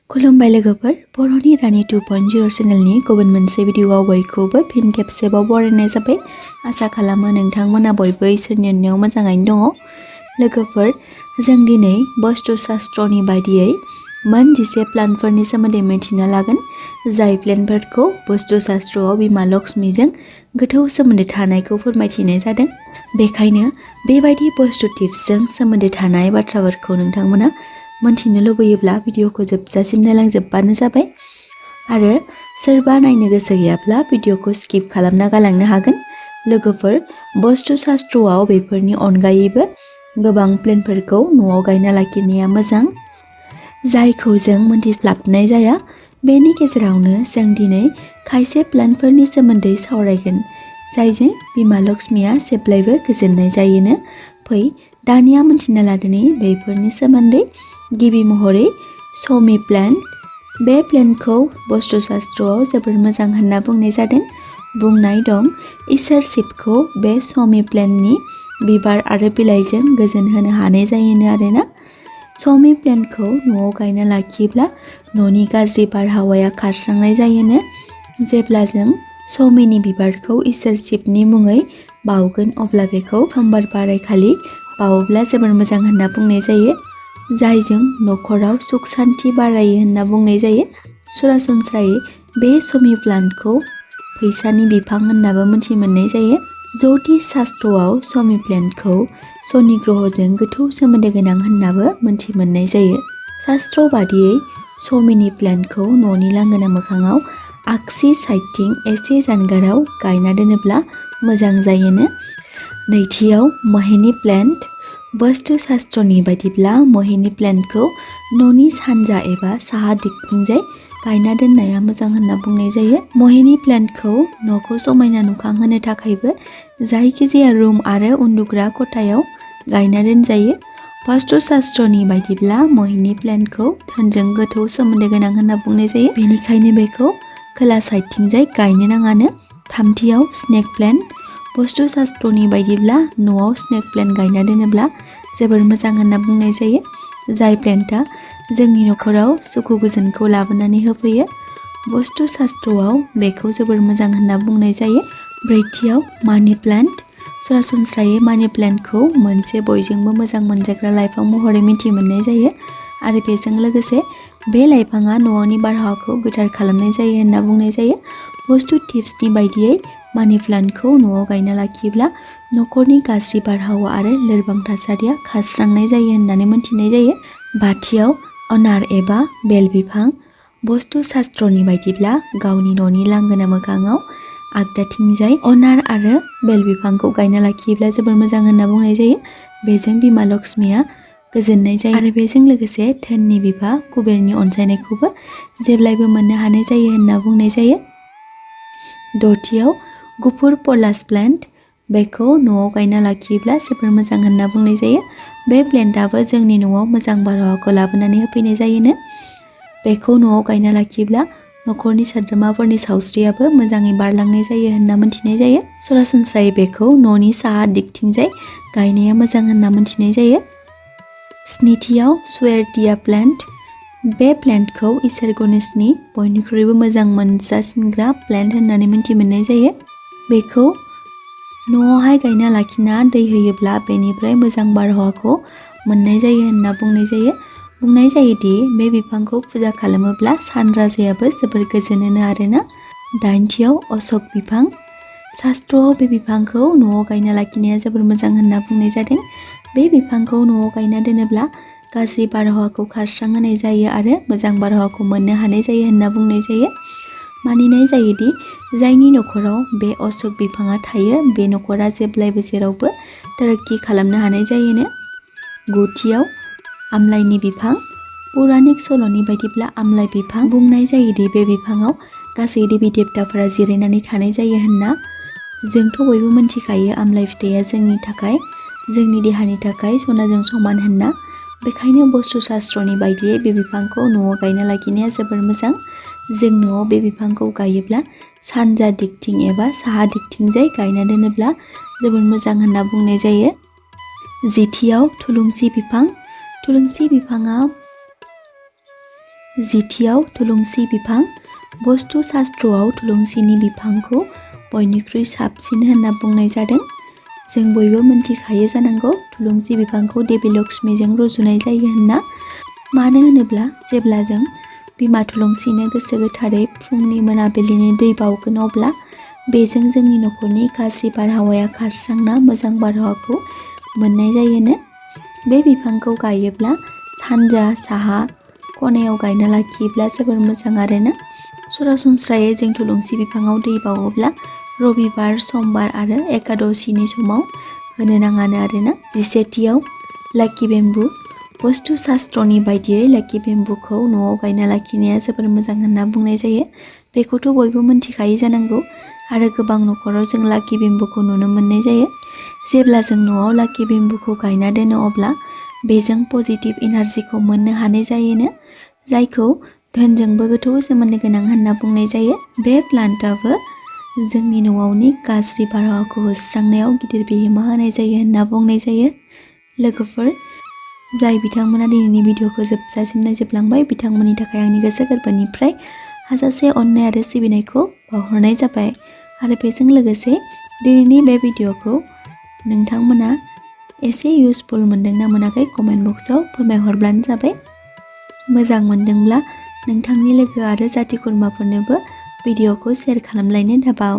खुलुमबाय लोगोफोर बर'नि रानि 2.0 चेनेलनि गुबुन मोनसे भिडिअआव बयखौबो फिन खेबसेबाव बरायनाय जाबाय। आसा खालामो नोंथांमोना बयबो इसोरनि अननायाव मोजाङैनो दङ। लोगोफोर जों दिनै बस्तु शास्त्रनि बायदियै मोन 10 प्लान्टफोरनि सोमोन्दै मिथिना लागोन, जाय प्लान्टफोरखौ बस्तु शास्त्रआव बिमा लक्ष्मीजों गोथौ सोमोन्दो थानायखौ फोरमायथिनाय जादों। बेखायनो बेबायदि बस्तु टिप्सजों सोमोन्दो थानाय बाथ्राफोरखौ नोंथांमोना मोनथिनो लुबैयोब्ला भिडिअखौ जोबजासिम नायलांजोबबानो जाबाय। आरो सोरबा नायनो गोसो गैयाब्ला भिडिअखौ स्किप खालामना गालांनो हागोन। लोगोफोर बस्तु शास्त्रआव बेफोरनि अनगायैबो गोबां प्लेन्टफोरखौ न'आव गायना लाखिनाया मोजां, जायखौ जों मोनथिस्लाबनाय जाया। बेनि गेजेरावनो जों दिनै खायसे प्लान्टफोरनि सोमोन्दै सावरायगोन, जायजों बिमा लक्ष्मीया जेब्लायबो गोजोननाय जायोनो। फै दानिया मोनथिना लादोनि बेफोरनि सोमोन्दै। गिबि महरै शमी प्लान्ट। बे प्लान्टखौ बस्तु शास्त्रआव जोबोर मोजां होनना बुंनाय जादों। बुंनाय दं इसोर शिबखौ बे शमी प्लान्टनि बिबार आरो बिलाइजों गोजोन होनो हानाय जायोनो आरोना। शमी प्लान्टखौ न'आव गायना लाखियोब्ला न'नि गाज्रि बारहावाया खारस्रांनाय जायोनो। जेब्ला जों शमीनि बिबारखौ इसोर शिबनि मुङै बावगोन अब्ला बेखौ समबार बारायखालि बावोब्ला जोबोर मोजां होनना बुंनाय जायो, जायजों न'खराव सुख सान्ति बारायो होनना बुंनाय जायो। सरासनस्रायै बे शमी प्लान्टखौ फैसानि बिफां होननाबो मिथि मोननाय जायो। ज्योतिष शास्त्रआव शमी प्लान्टखौ शनि ग्रहजों गोथौ सोमोन्दो गोनां होननाबो मिथि मोननाय जायो। शास्त्र बादियै शमीनि प्लान्टखौ न'नि लांगोना मोखाङाव आगसि साइडथिं एसे जानगाराव गायना दोनोब्ला मोजां जायोनो। नैथियाव महिनी प्लान्ट। बस्तु शास्त्रनि बायदिब्ला महिनी प्लान्टखौ न'नि सानजा एबा साहा दिगथिंजाय गायना दोननाया मोजां होनना बुंनाय जायो। महिनी प्लान्टखौ न'खौ समायना नुखांहोनो थाखायबो जायखिजाया रुम आरो उन्दुग्रा खथायाव गायना दोनजायो। बस्तु शास्त्रनि बायदिब्ला महिनी प्लान्टखौ धोनजों गोथौ सोमोन्दो गोनां होनना बुंनाय जायो, बेनिखायनो बेखौ खोला साइडथिंजाय गायनो नाङानो। थामथियाव स्नेक प्लान्ट। बस्तु शास्त्रनि बायदिब्ला न'आव स्नेक प्लान्ट गायना दोनोब्ला जोबोर मोजां होनना बुंनाय जायो, जाय प्लान्टआ जोंनि न'खराव सुखु गोजोनखौ लाबोनानै होफैयो। बस्तु शास्त्रआव बेखौ जोबोर मोजां होनना बुंनाय जायो। ब्रैथियाव मानि प्लान्ट। सरासनस्रायै मानि प्लान्टखौ मोनसे बयजोंबो मोजां मोनजाग्रा लाइफां महरै मिथि मोननाय जायो आरो बेजों लोगोसे बे लाइफाङा न'नि बारहावाखौ गोथार खालामनाय जायो होनना बुंनाय जायो। बस्तु टिप्सनि बायदियै मानि प्लान्टखौ न'आव गायना लाखियोब्ला न'खरनि गाज्रि बारहावा आरो लोरबां थासारिया खारस्रांनाय जायो होननानै मिथिनाय जायो। बाथियाव अनार एबा बेल बिफां। बस्तु शास्त्रनि बायदिब्ला गावनि न'नि लांगोना मोखाङाव आगदाथिंजाय अनार आरो बेल बिफांखौ गायना लाखियोब्ला जोबोर मोजां होनना बुंनाय जायो। बेजों बिमा लक्ष्मीया गोजोननाय जायो आरो बेजों लोगोसे धोननि बिफा कुबेरनि अनसायनायखौबो जेब्लायबो मोननो हानाय जायो होनना बुंनाय जायो। दथियाव गुफुर पलास प्लान्ट। बेखौ न'आव गायना लाखियोब्ला जोबोर मोजां होनना बुंनाय जायो। बे प्लान्टआबो जोंनि न'आव मोजां बारहावाखौ लाबोनानै होफैनाय जायोनो। बेखौ न'आव गायना लाखियोब्ला न'खरनि सोद्रोमाफोरनि सावस्रियाबो मोजाङै बारलांनाय जायो होनना मिथिनाय जायो। सरासनस्रायै बेखौ न'नि साहा दिगथिंजाय गायनाया मोजां होनना मिथिनाय जायो। स्निथियाव सुवेरटिया प्लान्ट। बे प्लान्टखौ इसोर गणेशनि बयनिख्रुइबो मोजां मोनजासिनग्रा प्लान्ट होननानै मिथि मोननाय जायो। बेखौ न'आवहाय गायना लाखिना दै होयोब्ला बेनिफ्राय मोजां बारहावाखौ मोननाय जायो होनना बुंनाय जायो। बुंनाय जायोदि बे बिफांखौ फुजा खालामोब्ला सान राजायाबो जोबोर गोजोनोनो आरोना। दाइनथियाव अशक बिफां। शास्त्रआव बे बिफांखौ न'आव गायना लाखिनाया जोबोर मोजां होनना बुंनाय जादों। बे बिफांखौ न'आव गायना दोनोब्ला गाज्रि बारहावाखौ खारस्रांहोनाय जायो आरो मोजां बारहावाखौ मोननो हानाय जायो होनना बुंनाय जायो। मानिनाय जायोदि जायनि न'खराव बे अशक बिफाङा थायो बे न'खरा जेब्लायबो जेरावबो तरक्की खालामनो हानाय जायोनो। गुथियाव आमलाइनि बिफां। पौराणिक सल'नि बायदिब्ला आमलाइ बिफां। बुंनाय जायोदि बे बिफाङाव गासै देबि देबताफोरा जिरायनानै थानाय जायो होनना। जोंथ' बयबो मिथिखायो आमलाइ फिथाइया जोंनि देहानि थाखाय सनाजों समान होनना। बेखायनो बस्तु शास्त्रनि बायदियै बे बिफांखौ न'आव गायना लाखिनाया जोबोर मोजां। जों न'आव बे बिफांखौ गायोब्ला सानजा दिगथिं एबा साहा दिगथिंजाय गायना दोनोब्ला जोबोर मोजां होनना बुंनाय जायो। जिथियाव थुलुंसि बिफां। थुलुंसि बिफाङा जिथियाव थुलुंसि बिफां। बस्तु शास्त्रआव थुलुंसिनि बिफांखौ बयनिख्रुइ साबसिन होनना बुंनाय जादों। जों बयबो मिन्थिखायो जानांगौ थुलुंसि बिफांखौ देबि लक्ष्मीजों रुजुनाय जायो होनना। मानो होनोब्ला जेब्ला जों बिमा थुलुंसिनो गोसो गोथारै फुंनि मोनाबिलिनि दै बावगोन अब्ला बेजों जोंनि नखरनि गाज्रि बारहावाया खारस्रांना मोजां बारहावाखौ मोननाय जायोनो। बे बिफांखौ गायोब्ला सानजा साहा खनायाव गायना लाखियोब्ला जोबोर मोजां आरोना। सरासनस्रायै जों थुलुंसि बिफाङाव दै बावोब्ला रबिबार, समबार आरो एकादशीनि समाव होनो नाङानो आरोना। 17थियाव लाकी बेम्बु। बस्तु शास्त्रनि बायदियै लाकी बेम्बुखौ न'आव गायना लाखिनाया जोबोर मोजां होनना बुंनाय जायो। बेखौथ' बयबो मिन्थिखायो जानांगौ आरो गोबां नखराव जों लाकी बेम्बुखौ नुनो मोननाय जायो। जेब्ला जों न'आव लाकी बेम्बुखौ गायना दोनो अब्ला बेजों पजिटिभ एनार्जिखौ मोननो हानाय जायोनो, जायखौ धोनजोंबो गोथौ सोमोन्दो गोनां होनना बुंनाय जायो। बे प्लान्टआबो जोंनि न'आवनि गाज्रि बारहावाखौ होस्रांनायाव गिदिर बिहोमा होनाय जायो होनना बुंनाय जायो। लोगोफोर, जाय बिथांमोना दिनैनि भिडिअखौ जोबजासिम नायजोबलांबाय बिथांमोननि थाखाय आंनि गोसो गोरबोनिफ्राय हाजासे अननाय आरो सिबिनायखौ बावहरनाय जाबाय। आरो बेजों लोगोसे दिनैनि बे भिडिअखौ नोंथांमोना एसे इउजफुल मोनदोंना मोनाखै कमेन्ट बक्सआव फोरमायहरब्लानो जाबाय। मोजां मोनदोंब्ला नोंथांनि लोगो आरो जाथि खुरमाफोरनोबो भिडिअखौ शेयार खालामलायनो दाबाव।